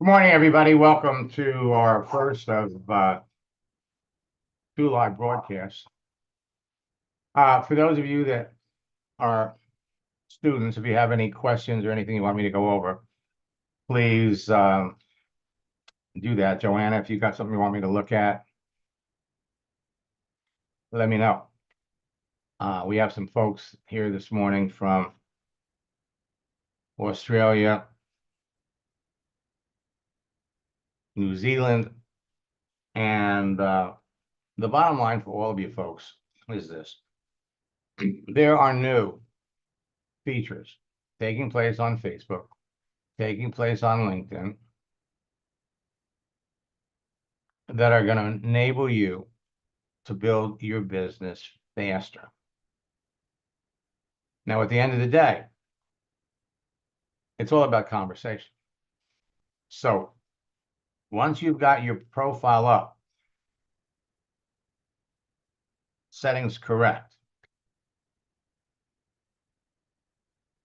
Good morning, everybody. Welcome to our first of two live broadcasts. For those of you that are students, if you have any questions or anything you want me to go over, please do that. Joanna, if you got something you want me to look at, let me know. We have some folks here this morning from Australia, New Zealand, and the bottom line for all of you folks is this. There are new features taking place on Facebook, taking place on LinkedIn, that are going to enable you to build your business faster. Now, at the end of the day, it's all about conversation. So once you've got your profile up, settings correct,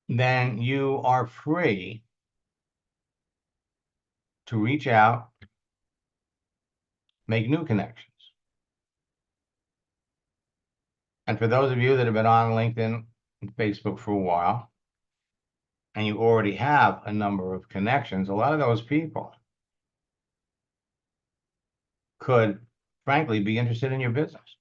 then you are free to reach out, make new connections. And for those of you that have been on LinkedIn and Facebook for a while, and you already have a number of connections, a lot of those people could, frankly, be interested in your business.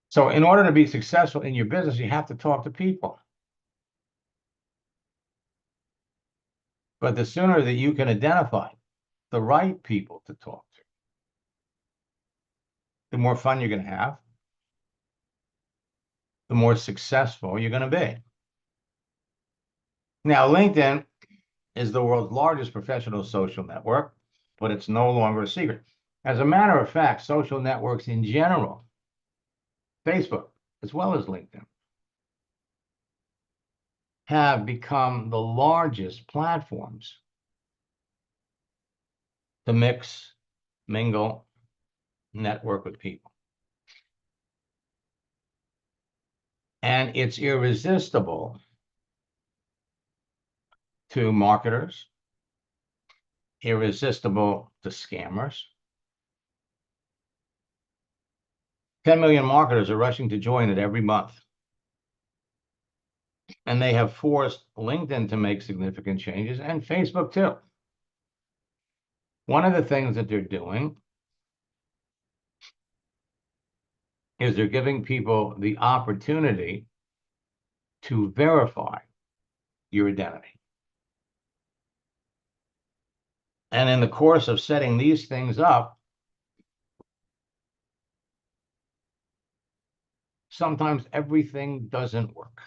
So in order to be successful in your business, you have to talk to people. But the sooner that you can identify the right people to talk to, the more fun you're going to have, the more successful you're going to be. Now, LinkedIn is the world's largest professional social network, but it's no longer a secret. As a matter of fact, social networks in general, Facebook as well as LinkedIn, have become the largest platforms to mix, mingle, network with people. And it's irresistible to marketers, irresistible to scammers. 10 million marketers are rushing to join it every month. And they have forced LinkedIn to make significant changes, and Facebook too. One of the things that they're doing is they're giving people the opportunity to verify your identity. And in the course of setting these things up, sometimes everything doesn't work.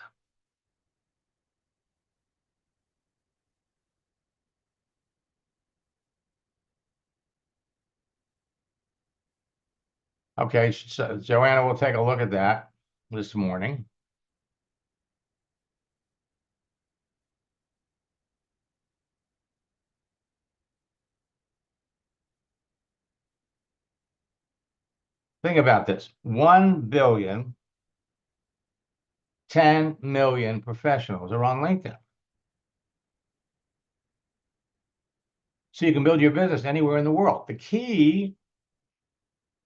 Okay, so Joanna will take a look at that this morning. Think about this. 1 billion, 10 million professionals are on LinkedIn. So you can build your business anywhere in the world. The key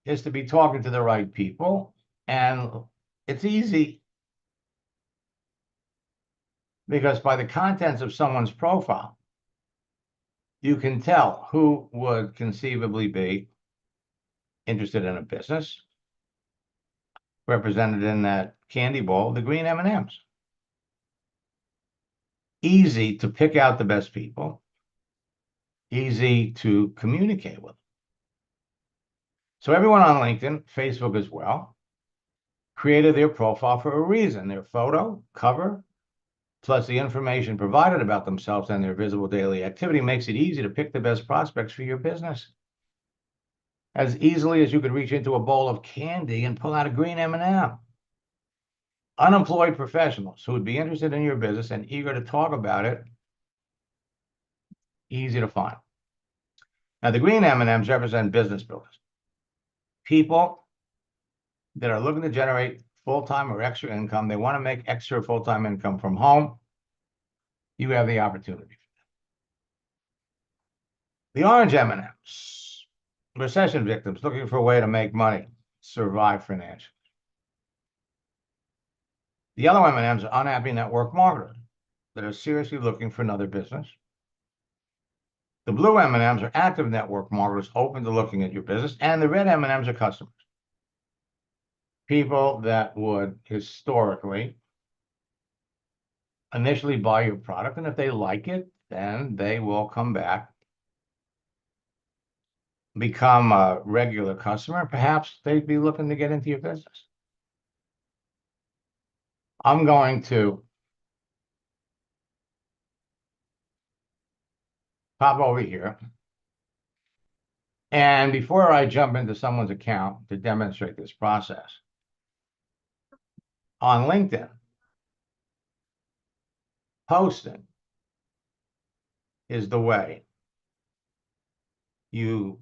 is to be talking to the right people, and it's easy because by the contents of someone's profile, you can tell who would conceivably be interested in a business represented in that candy bowl, the green M&Ms. Easy to pick out the best people, easy to communicate with. So everyone on LinkedIn, Facebook as well, created their profile for a reason. Their photo, cover, plus the information provided about themselves and their visible daily activity makes it easy to pick the best prospects for your business. As easily as you could reach into a bowl of candy and pull out a green M&M. Unemployed professionals who would be interested in your business and eager to talk about it, easy to find. Now, the green M&Ms represent business builders. People that are looking to generate full-time or extra income. They want to make extra full-time income from home. You have the opportunity. The orange M&Ms, recession victims looking for a way to make money, survive financially. The yellow M&Ms are unhappy network marketers that are seriously looking for another business. The blue M&Ms are active network marketers open to looking at your business, and the red M&Ms are customers. People that would historically initially buy your product, and if they like it, then they will come back, become a regular customer. Perhaps they'd be looking to get into your business. I'm going to pop over here. And before I jump into someone's account to demonstrate this process, on LinkedIn, posting is the way you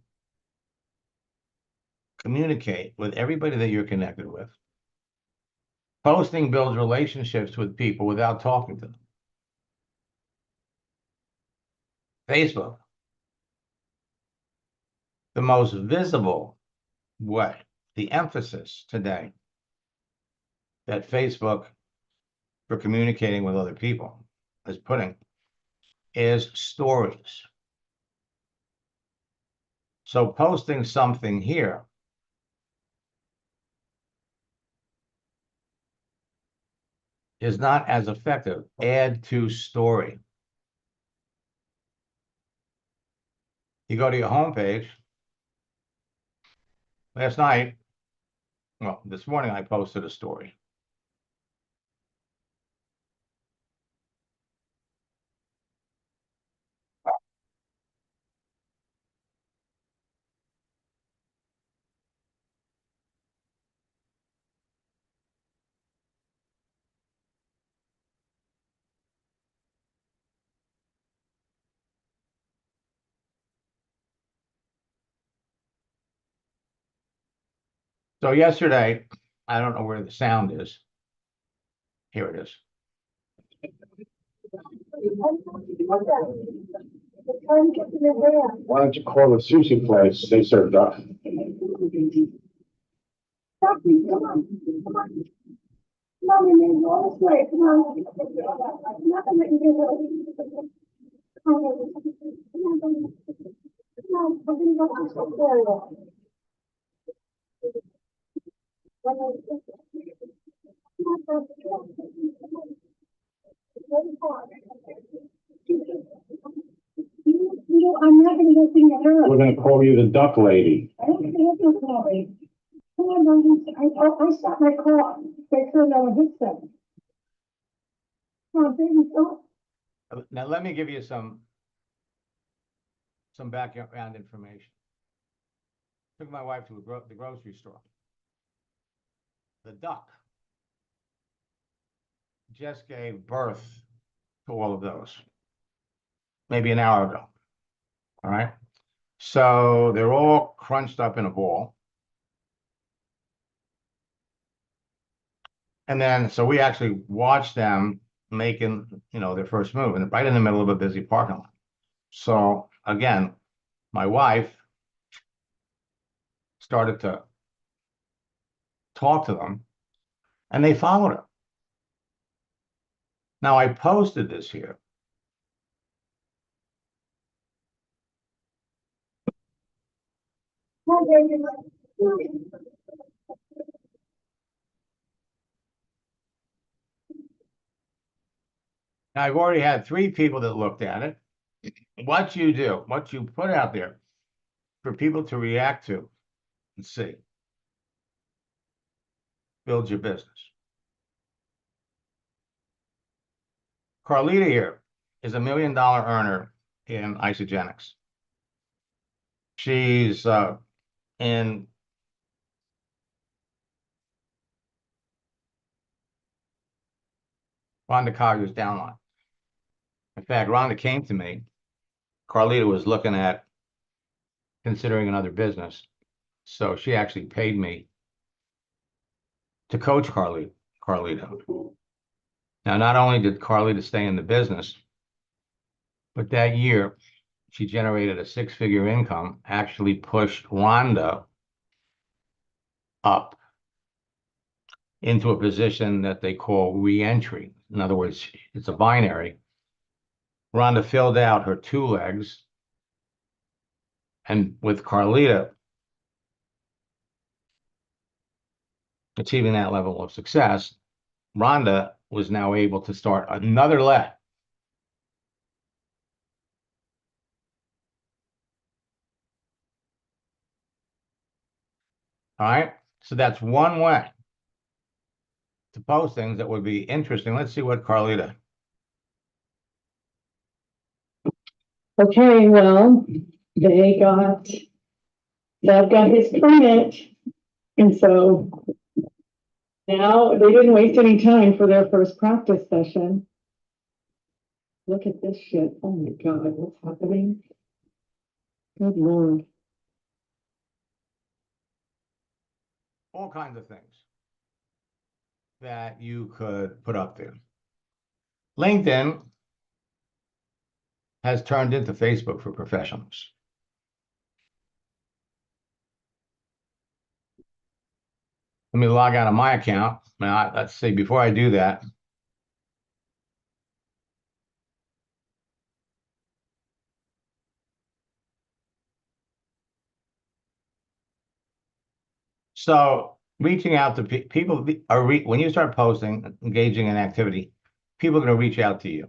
communicate with everybody that you're connected with. Posting builds relationships with people without talking to them. Facebook, the most visible way, the emphasis today that Facebook for communicating with other people is putting is stories. So posting something here is not as effective. Add to story. You go to your homepage. Last night, well, this morning I posted a story. So yesterday, I don't know where the sound is. Here it is. Why don't you call the sushi place? They serve duck. I'm not going to go see her. We're gonna call you the duck lady. I don't think that's okay. Come on, I stopped my car. They turned on a headset. Oh, baby, don't. Now let me give you some background information. Took my wife to the grocery store. The duck just gave birth to all of those, maybe an hour ago. All right. So they're all crunched up in a ball. And then, so we actually watched them making, their first move, and right in the middle of a busy parking lot. So again, my wife started to talk to them, and they followed her. Now, I posted this here. Now, I've already had 3 people that looked at it. What you do, what you put out there for people to react to and see, builds your business. Carlita here is $1 million earner in Isagenix. She's in Rhonda Collier's downline. In fact, Rhonda came to me. Carlita was looking at considering another business. So she actually paid me to coach Carlita. Now, not only did Carlita stay in the business, but that year she generated a six-figure income, actually pushed Rhonda up into a position that they call re-entry. In other words, it's a binary. Rhonda filled out her two legs, and with Carlita achieving that level of success, Rhonda was now able to start another leg. All right, so that's one way to post things that would be interesting. Let's see what Carlita. Okay, well, they got, Dad got his permit, and so now they didn't waste any time for their first practice session. Look at this shit. Oh my God, what's happening? Good Lord. All kinds of things that you could put up there. LinkedIn has turned into Facebook for professionals. Let me log out of my account. Now, let's see, before I do that, so reaching out to people are when you start posting, engaging in activity, people are going to reach out to you.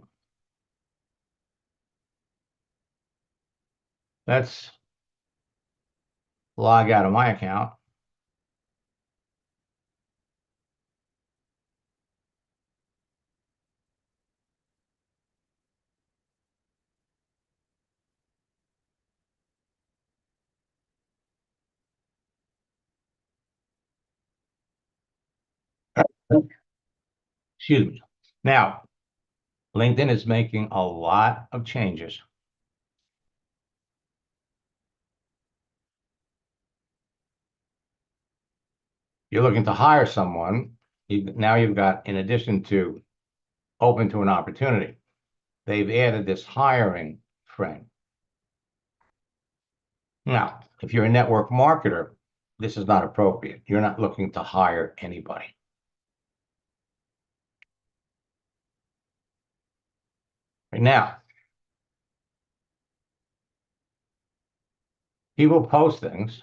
Let's log out of my account. Excuse me. Now, LinkedIn is making a lot of changes. You're looking to hire someone. Now you've got, in addition to open to an opportunity, they've added this hiring frame. Now, if you're a network marketer, this is not appropriate. You're not looking to hire anybody. Right now, people post things,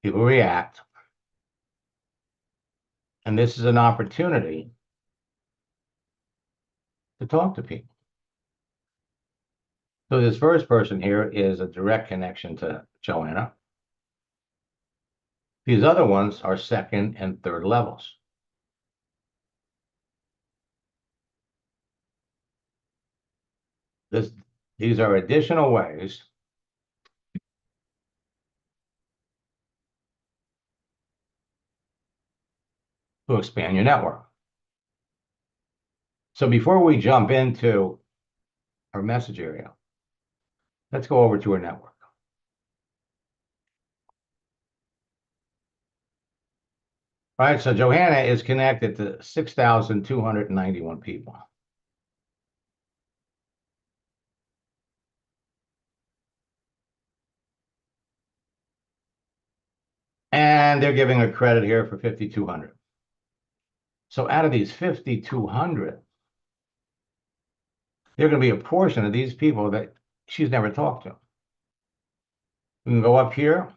people react, and this is an opportunity to talk to people. So this first person here is a direct connection to Joanna. These other ones are second and third levels. These are additional ways to expand your network. So before we jump into our message area, let's go over to our network. All right, so Johanna is connected to 6,291 people. And they're giving her credit here for 5,200. So out of these 5,200, there are going to be a portion of these people that she's never talked to. We can go up here.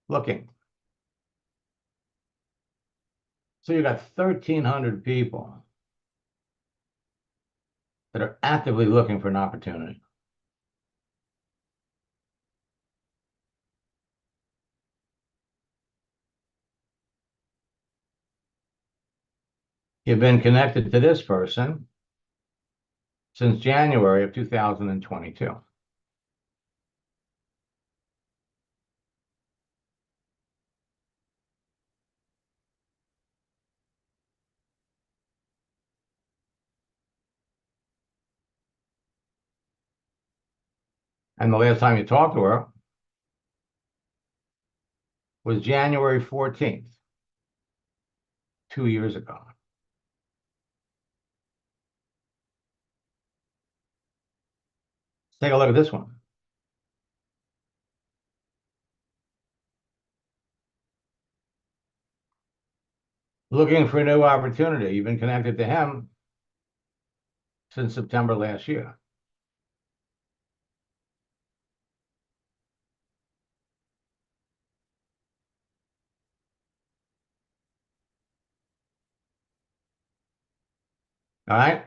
Looking. So you got 1,300 people that are actively looking for an opportunity. You've been connected to this person since January of 2022. And the last time you talked to her was January 14th, 2 years ago. Take a look at this one. Looking for a new opportunity. You've been connected to him since September last year. All right.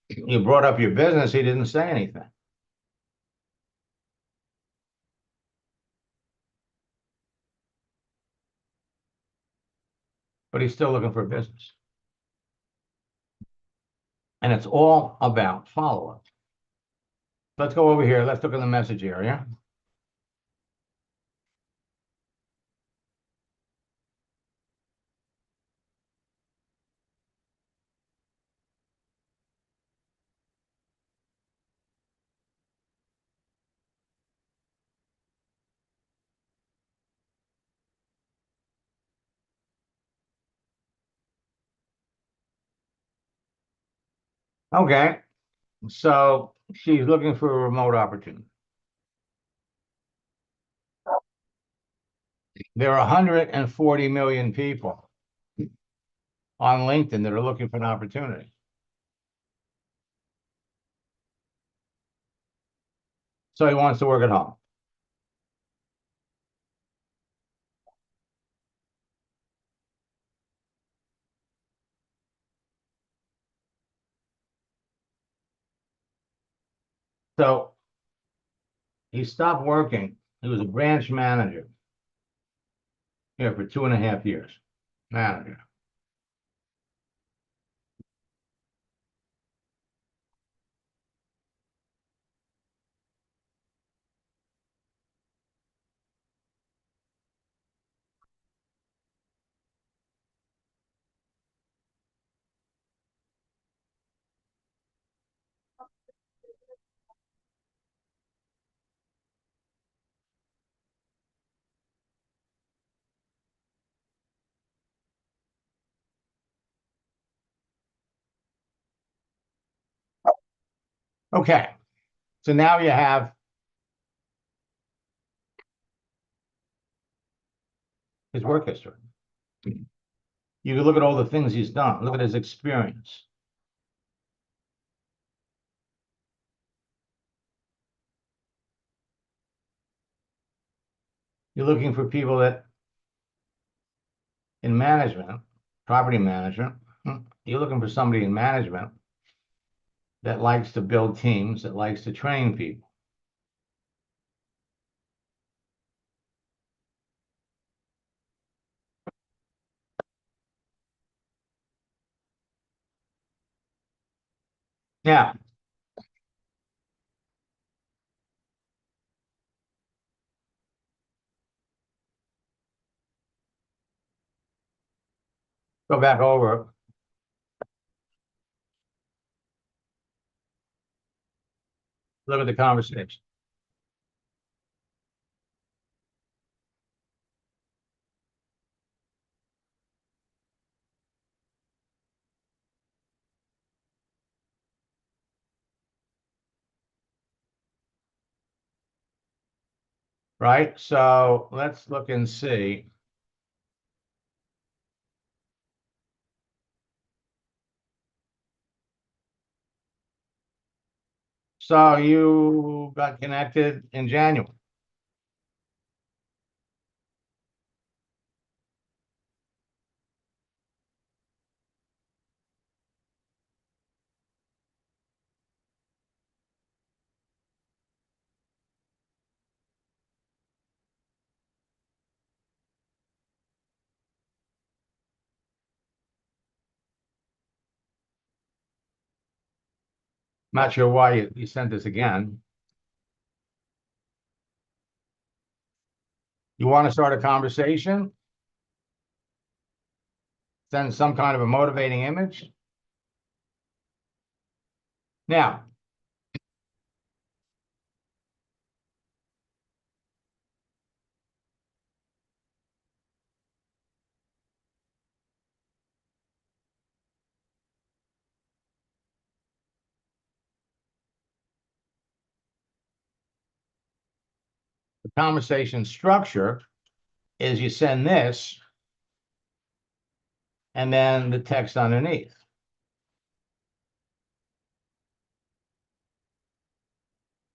You brought up your business. He didn't say anything. But he's still looking for business. And it's all about follow-up. Let's go over here. Let's look at the message area. Okay. So she's looking for a remote opportunity. There are 140 million people on LinkedIn that are looking for an opportunity. So he wants to work at home. So he stopped working. He was a branch manager here for 2.5 years. Manager. Okay. So now you have his work history. You can look at all the things he's done. Look at his experience. You're looking for people that in management, property management, you're looking for somebody in management that likes to build teams, that likes to train people. Now, go back over. Look at the conversation. Right? So let's look and see. So you got connected in January. Not sure why you sent this again. You want to start a conversation? Send some kind of a motivating image? Now, conversation structure is you send this and then the text underneath.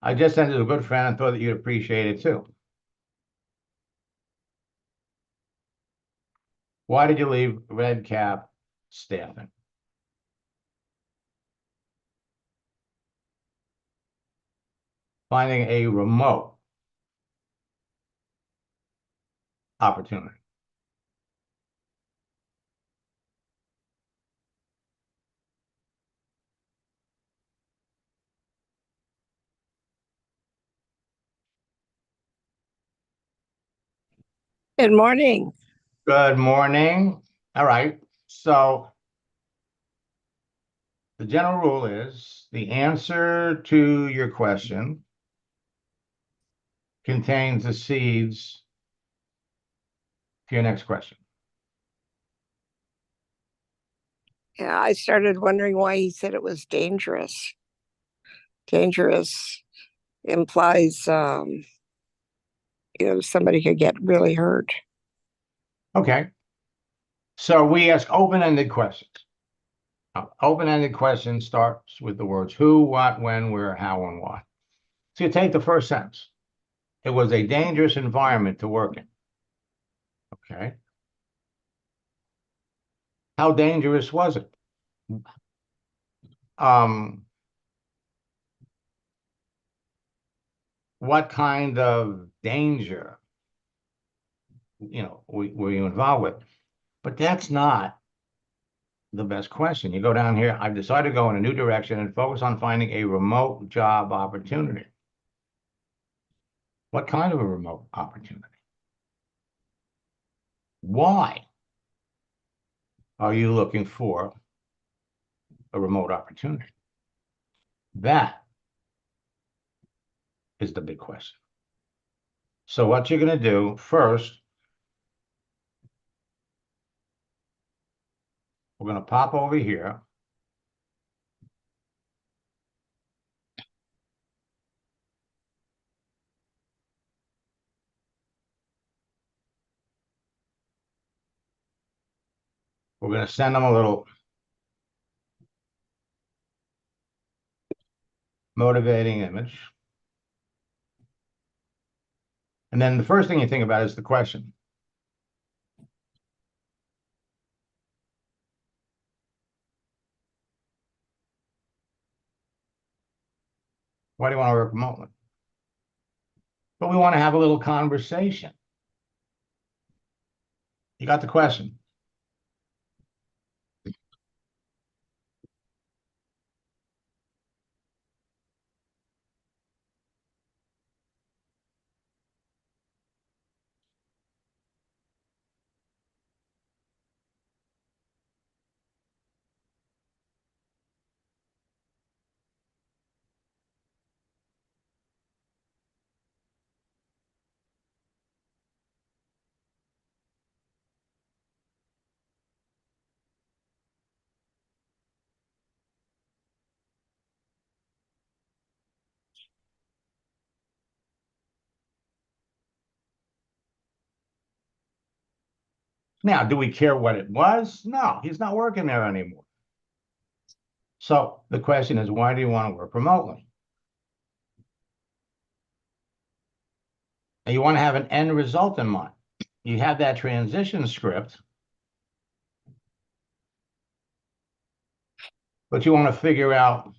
I just sent it to a good friend and thought that you'd appreciate it too. Why did you leave Red Cap staffing? Finding a remote opportunity. Good morning. Good morning. All right. So the general rule is the answer to your question contains the seeds to your next question. Yeah, I started wondering why he said it was dangerous. Dangerous implies, somebody could get really hurt. Okay. So we ask open-ended questions. Open-ended question starts with the words who, what, when, where, how, and why. So you take the first sentence. It was a dangerous environment to work in. Okay. How dangerous was it? What kind of danger, were you involved with? But that's not the best question. You go down here, I've decided to go in a new direction and focus on finding a remote job opportunity. What kind of a remote opportunity? Why are you looking for a remote opportunity? That is the big question. So what you're going to do first, we're going to pop over here. We're going to send them a little motivating image. And then the first thing you think about is the question. Why do you want to work remotely? But we want to have a little conversation. You got the question. Now, do we care what it was? No, he's not working there anymore. So the question is, why do you want to work remotely? And you want to have an end result in mind. You have that transition script, but you want to figure out,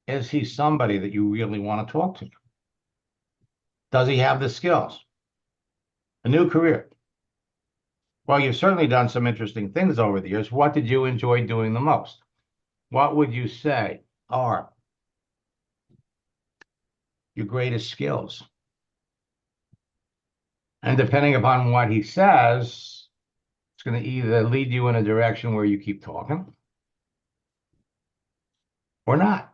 is he somebody that you really want to talk to? Does he have the skills? A new career. Well, you've certainly done some interesting things over the years. What did you enjoy doing the most? What would you say are your greatest skills? And depending upon what he says, it's going to either lead you in a direction where you keep talking or not.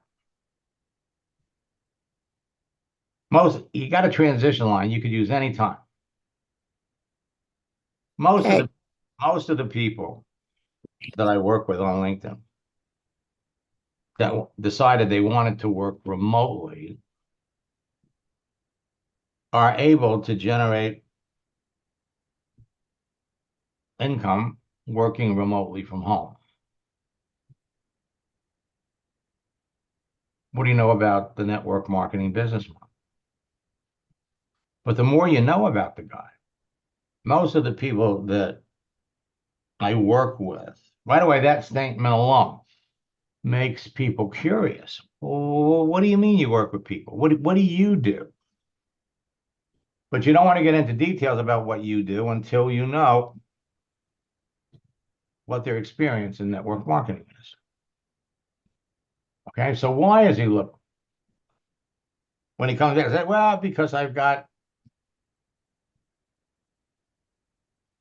You got a transition line you could use anytime. Most of the people that I work with on LinkedIn that decided they wanted to work remotely are able to generate income working remotely from home. What do you know about the network marketing business model? But the more you know about the guy, most of the people that I work with, right away, that statement alone makes people curious. Well, what do you mean you work with people? What do you do? But you don't want to get into details about what you do until you know what their experience in network marketing is. Okay, so why is he looking? When he comes in, I say, well, because I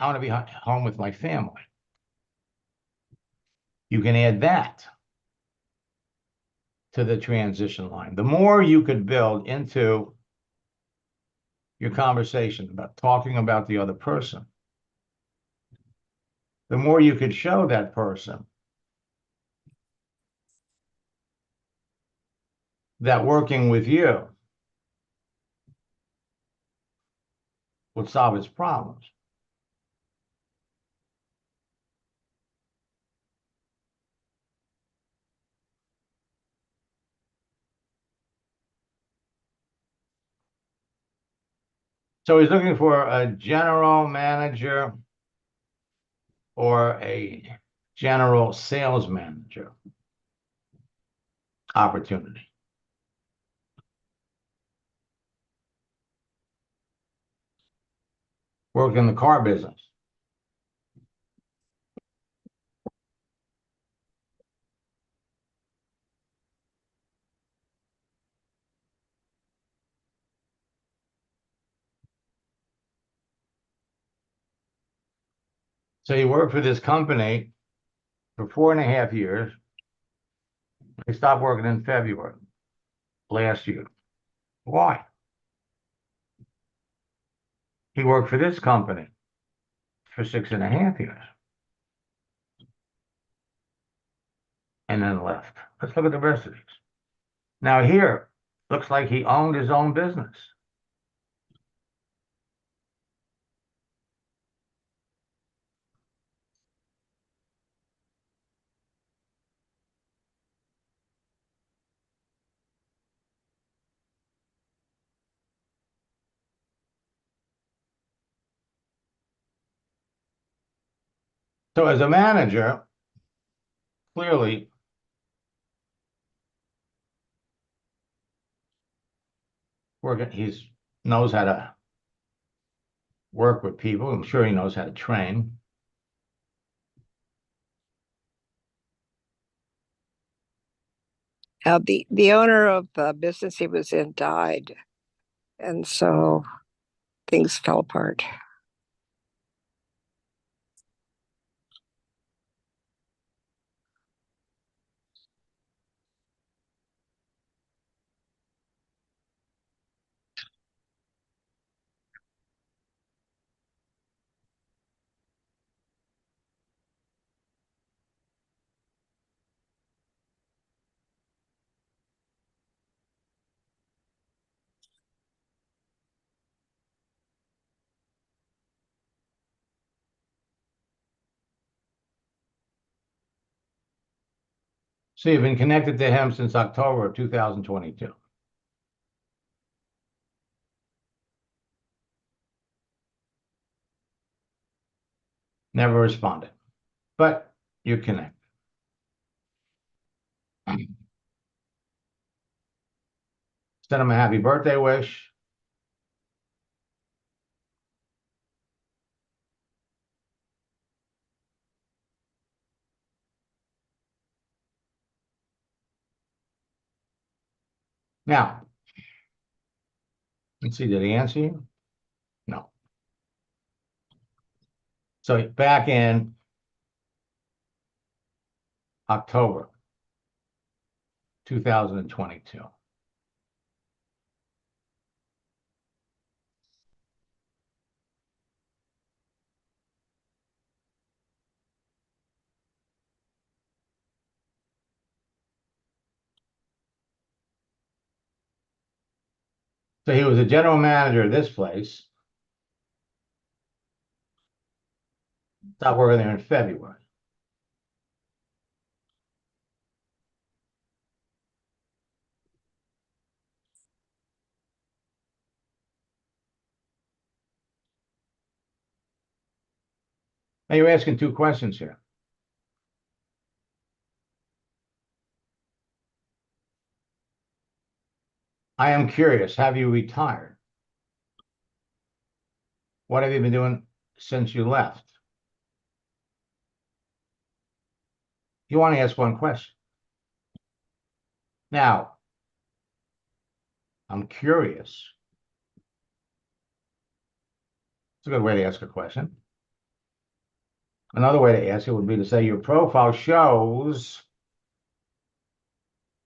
want to be home with my family. You can add that to the transition line. The more you could build into your conversation about talking about the other person, the more you could show that person that working with you would solve his problems. So he's looking for a general manager or a general sales manager opportunity. Worked in the car business. So he worked for this company for 4.5 years. He stopped working in February last year. Why? He worked for this company for 6.5 years and then left. Let's look at the rest of these. Now here, looks like he owned his own business. So as a manager, clearly he knows how to work with people. I'm sure he knows how to train. The owner of the business he was in died, and so things fell apart. So you've been connected to him since October of 2022. Never responded, but you're connected. Send him a happy birthday wish. Now, let's see, did he answer you? No. So back in October 2022. So he was a general manager of this place. Stopped working there in February. Now you're asking two questions here. I am curious, have you retired? What have you been doing since you left? You want to ask one question. Now, I'm curious. It's a good way to ask a question. Another way to ask it would be to say your profile shows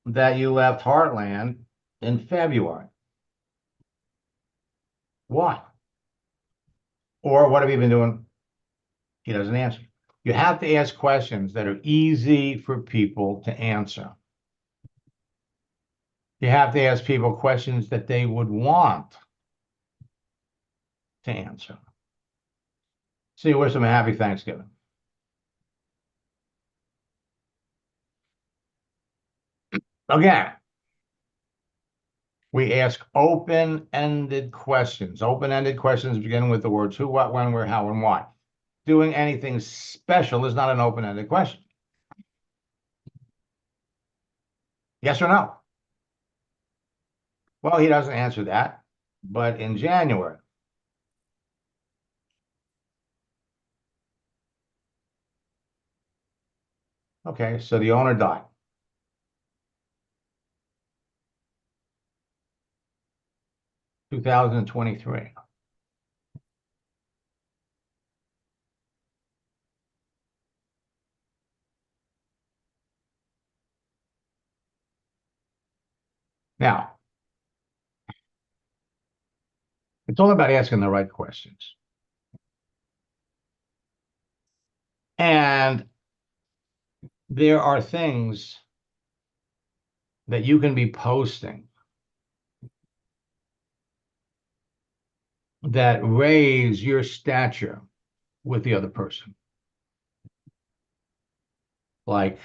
that you left Heartland in February. What? Or what have you been doing? He doesn't answer. You have to ask questions that are easy for people to answer. You have to ask people questions that they would want to answer. So you wish them a happy Thanksgiving. Again, we ask open-ended questions. Open-ended questions begin with the words who, what, when, where, how, and why. Doing anything special is not an open-ended question. Yes or no? Well, he doesn't answer that. But in January, okay, so the owner died. 2023. Now, it's all about asking the right questions. And there are things that you can be posting that raise your stature with the other person. Like,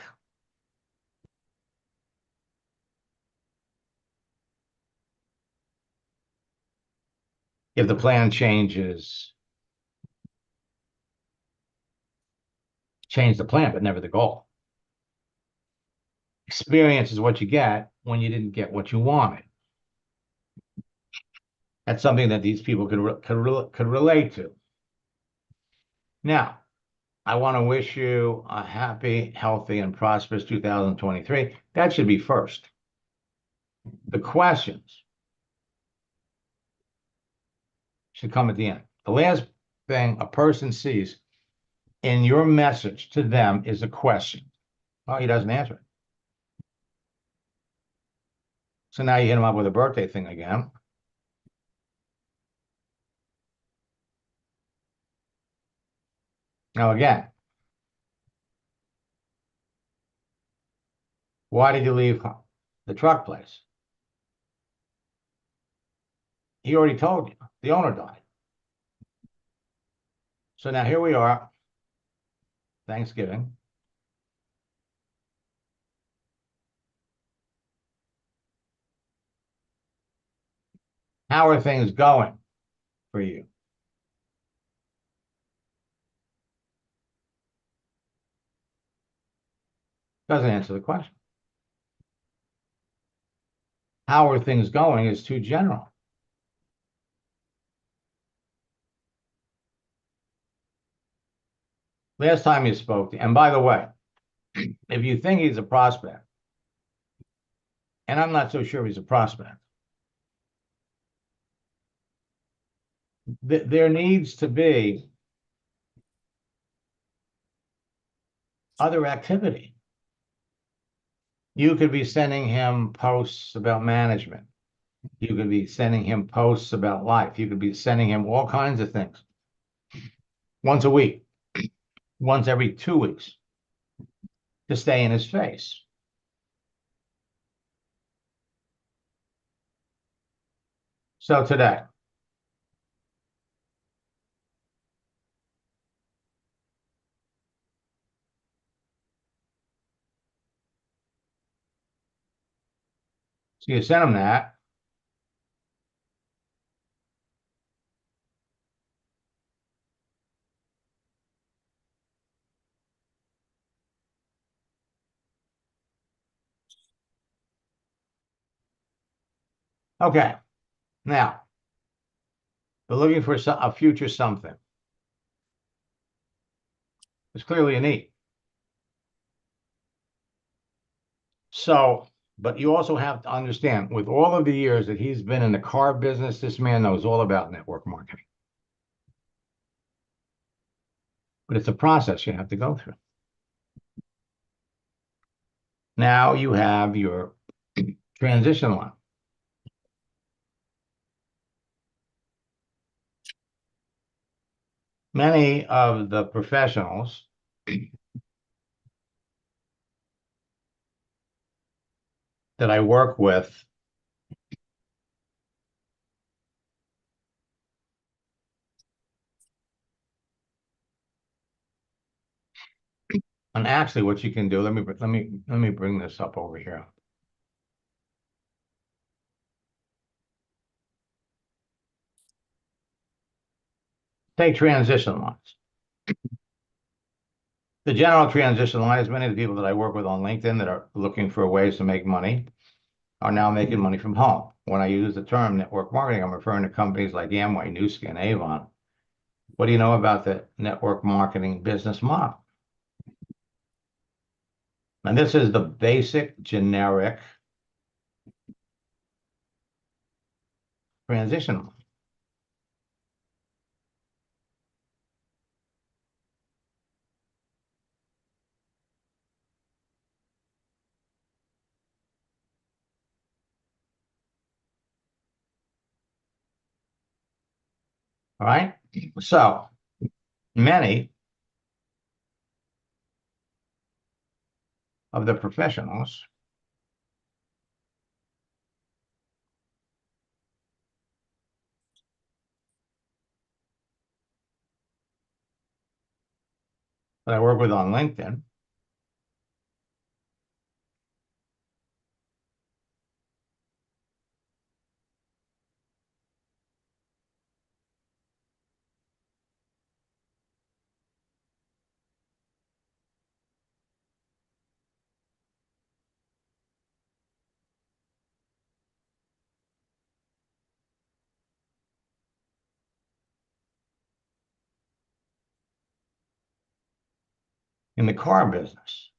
if the plan changes, change the plan, but never the goal. Experience is what you get when you didn't get what you wanted. That's something that these people could relate to. Now, I want to wish you a happy, healthy, and prosperous 2023. That should be first. The questions should come at the end. The last thing a person sees in your message to them is a question. Well, he doesn't answer it. So now you hit him up with a birthday thing again. Now, again, why did you leave the truck place? He already told you. The owner died. So now here we are, Thanksgiving. How are things going for you? Doesn't answer the question. How are things going is too general. Last time you spoke to, and by the way, if you think he's a prospect, and I'm not so sure he's a prospect, there needs to be other activity. You could be sending him posts about management. You could be sending him posts about life. You could be sending him all kinds of things. Once a week, once every 2 weeks, to stay in his face. So today, so you send them that. Okay. Now, they're looking for a future something. It's clearly a need. So, but you also have to understand, with all of the years that he's been in the car business, this man knows all about network marketing. But it's a process you have to go through. Now you have your transition line. Many of the professionals that I work with and actually what you can do, let me bring this up over here. Take transition lines. The general transition line is many of the people that I work with on LinkedIn that are looking for ways to make money are now making money from home. When I use the term network marketing, I'm referring to companies like Amway, Nu Skin, Avon. What do you know about the network marketing business model? And this is the basic generic transition line. All right. So many of the professionals that I work with on LinkedIn in the car business.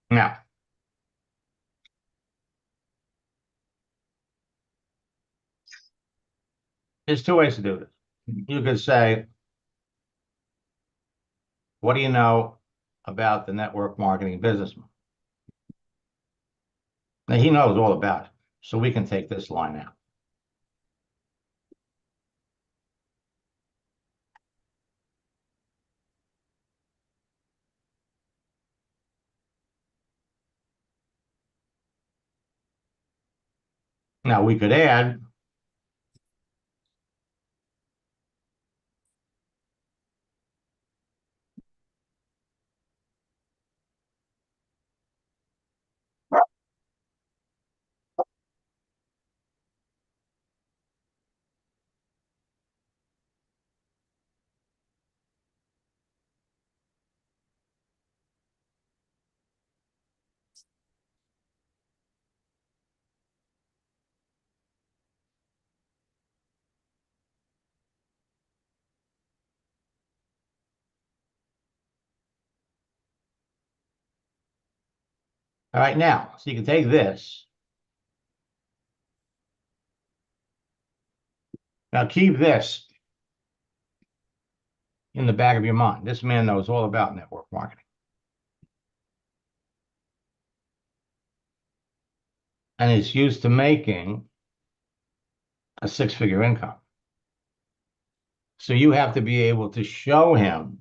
Now, there's two ways to do this. You could say, what do you know about the network marketing business model? Now, he knows all about it, so we can take this line out. Now we could add all right now. So you can take this. Now keep this in the back of your mind. This man knows all about network marketing. And is used to making a six-figure income. So you have to be able to show him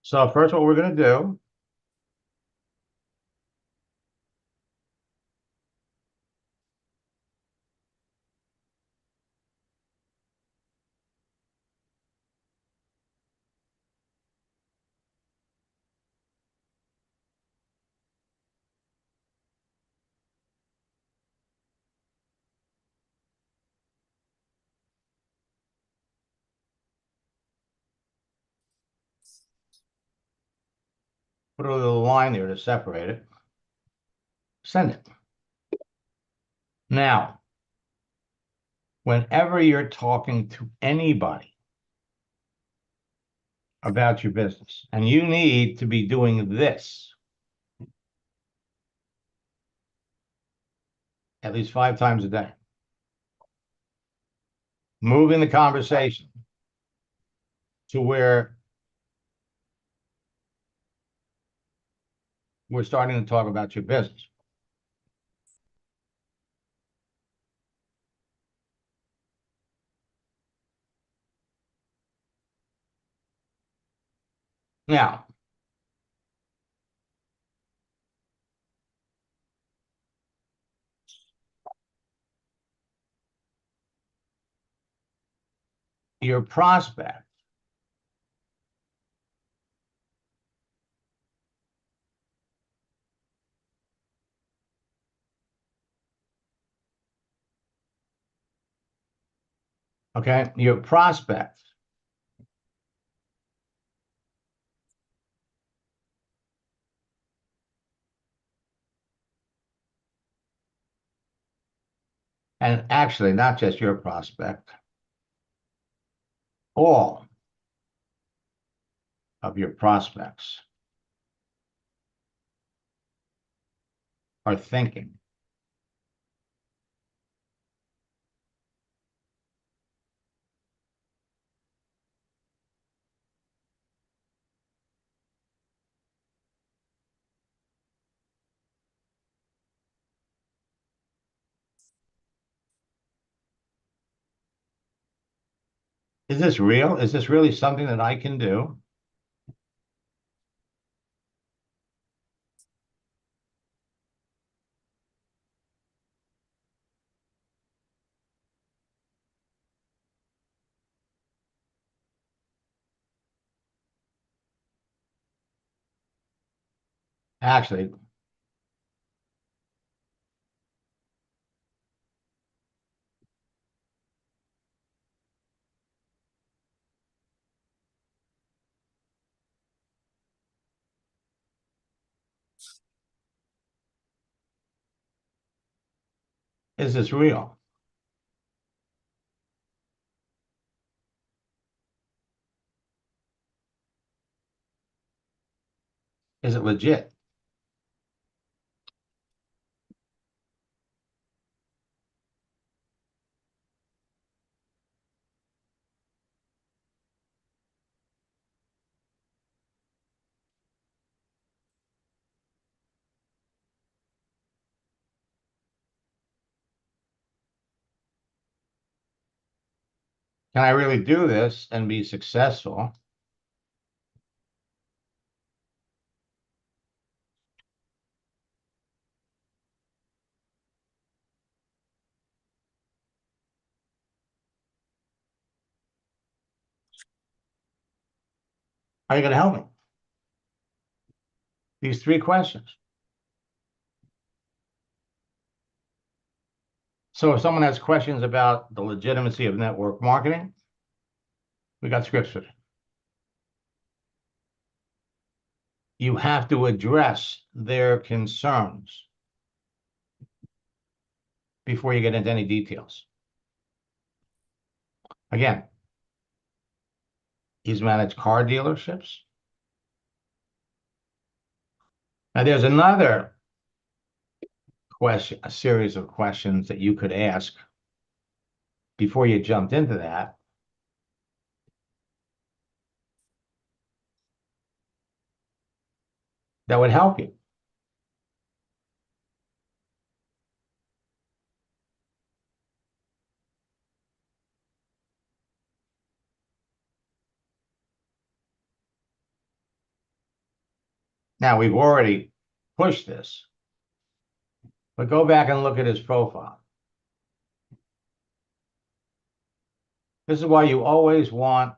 So first, what we're going to do, put a little line there to separate it. Send it. Now, whenever you're talking to anybody about your business, and you need to be doing this at least 5 times a day, moving the conversation to where we're starting to talk about your business. Now, your prospect okay, your prospect and actually not just your prospect, all of your prospects are thinking, is this real? Is this really something that I can do? Actually, is this real? Is it legit? Can I really do this and be successful? How are you going to help me? These three questions. So if someone has questions about the legitimacy of network marketing, we got scripts for it. You have to address their concerns before you get into any details. Again, he's managed car dealerships. Now, there's another question, a series of questions that you could ask before you jumped into that. That would help you. Now, we've already pushed this, but go back and look at his profile. This is why you always want,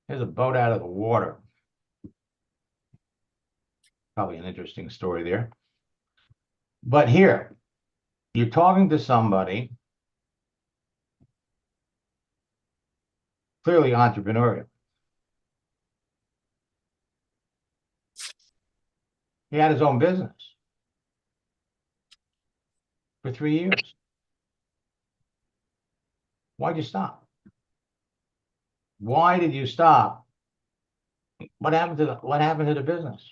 here's a boat out of the water. Probably an interesting story there. But here, you're talking to somebody clearly entrepreneurial. He had his own business for 3 years. Why'd you stop? Why did you stop? What happened to the business?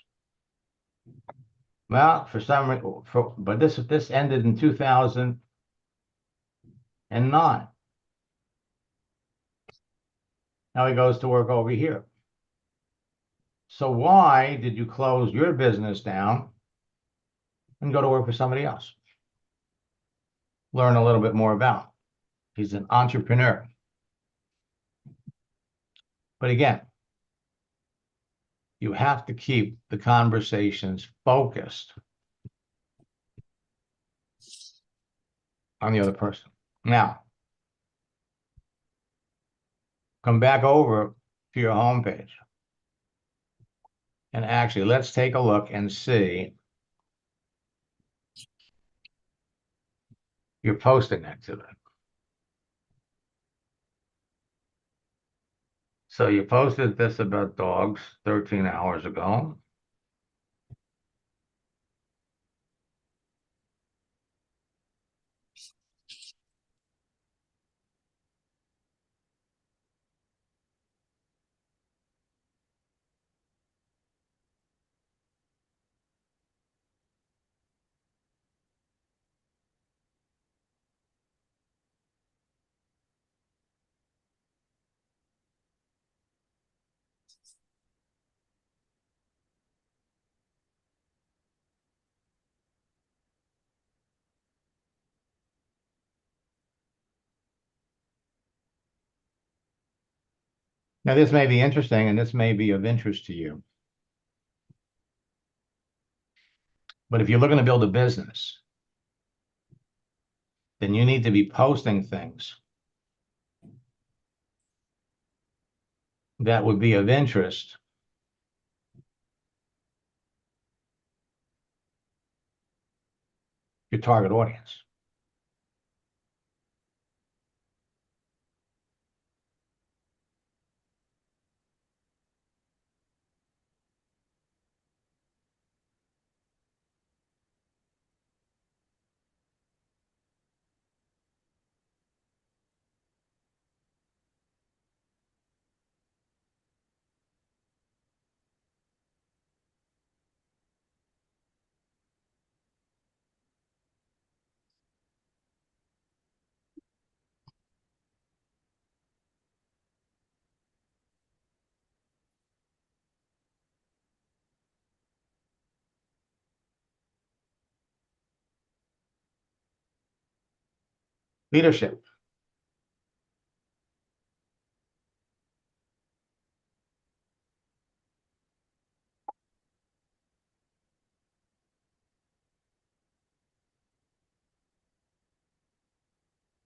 Well, for some reason, but this ended in 2009. Now he goes to work over here. So why did you close your business down and go to work for somebody else? Learn a little bit more about him. He's an entrepreneur. But again, you have to keep the conversations focused on the other person. Now, come back over to your homepage. And actually, let's take a look and see your posting activity. So you posted this about dogs 13 hours ago. Now, this may be interesting and this may be of interest to you. But if you're looking to build a business, then you need to be posting things that would be of interest to your target audience. Leadership.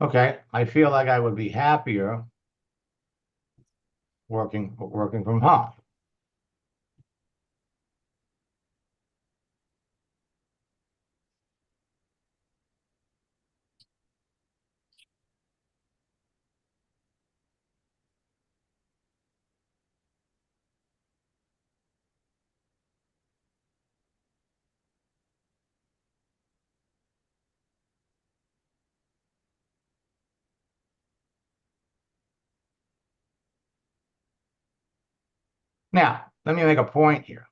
Okay, I feel like I would be happier working from home. Now, let me make a point here.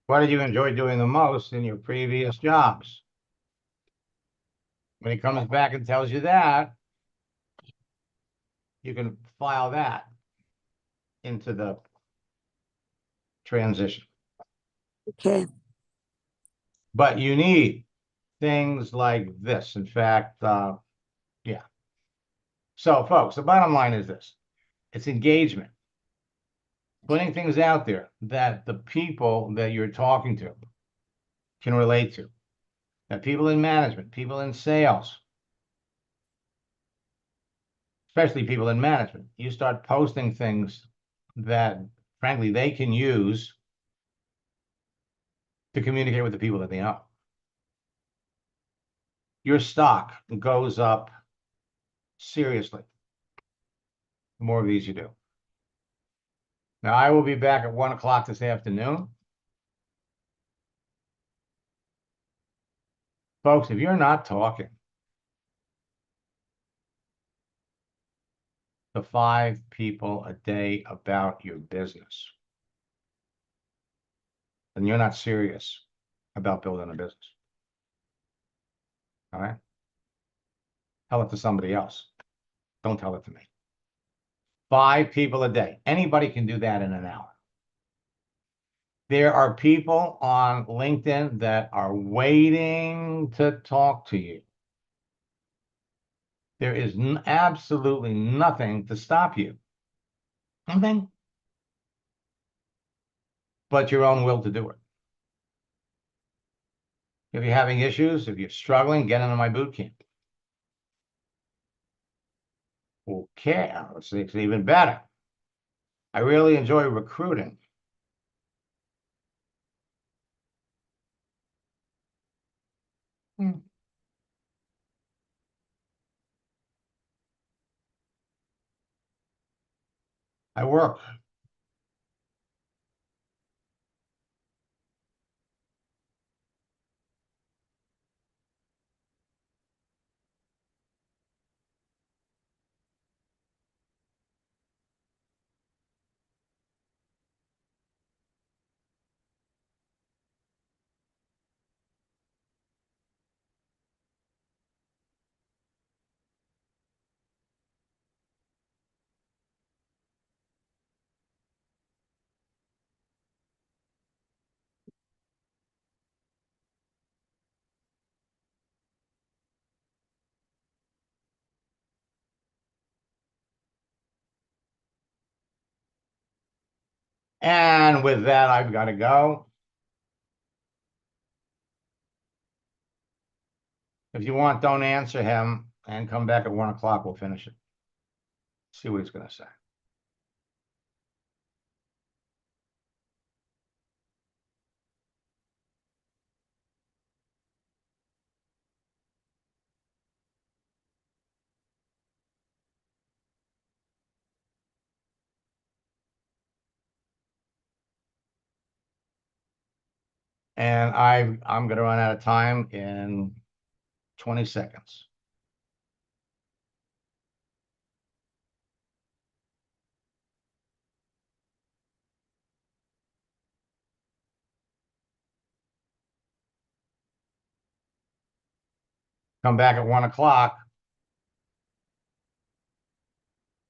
What did you enjoy doing the most in your previous jobs? When he comes back and tells you that, you can file that into the transition. Okay. But you need things like this. In fact, yeah. So, folks, the bottom line is this. It's engagement. Putting things out there that the people that you're talking to can relate to. That people in management, people in sales, especially people in management, you start posting things that, frankly, they can use to communicate with the people that they know. Your stock goes up seriously the more of these you do. Now, I will be back at 1 o'clock this afternoon. Folks, if you're not talking to 5 people a day about your business, then you're not serious about building a business. All right? Tell it to somebody else. Don't tell it to me. 5 people a day. Anybody can do that in an hour. There are people on LinkedIn that are waiting to talk to you. There is absolutely nothing to stop you. Nothing but your own will to do it. If you're having issues, if you're struggling, get into my boot camp. Okay, it's even better. I really enjoy recruiting. I work. And with that, I've got to go. If you want, don't answer him and come back at 1 o'clock. We'll finish it. See what he's going to say. And I'm going to run out of time in 20 seconds. Come back at 1 o'clock.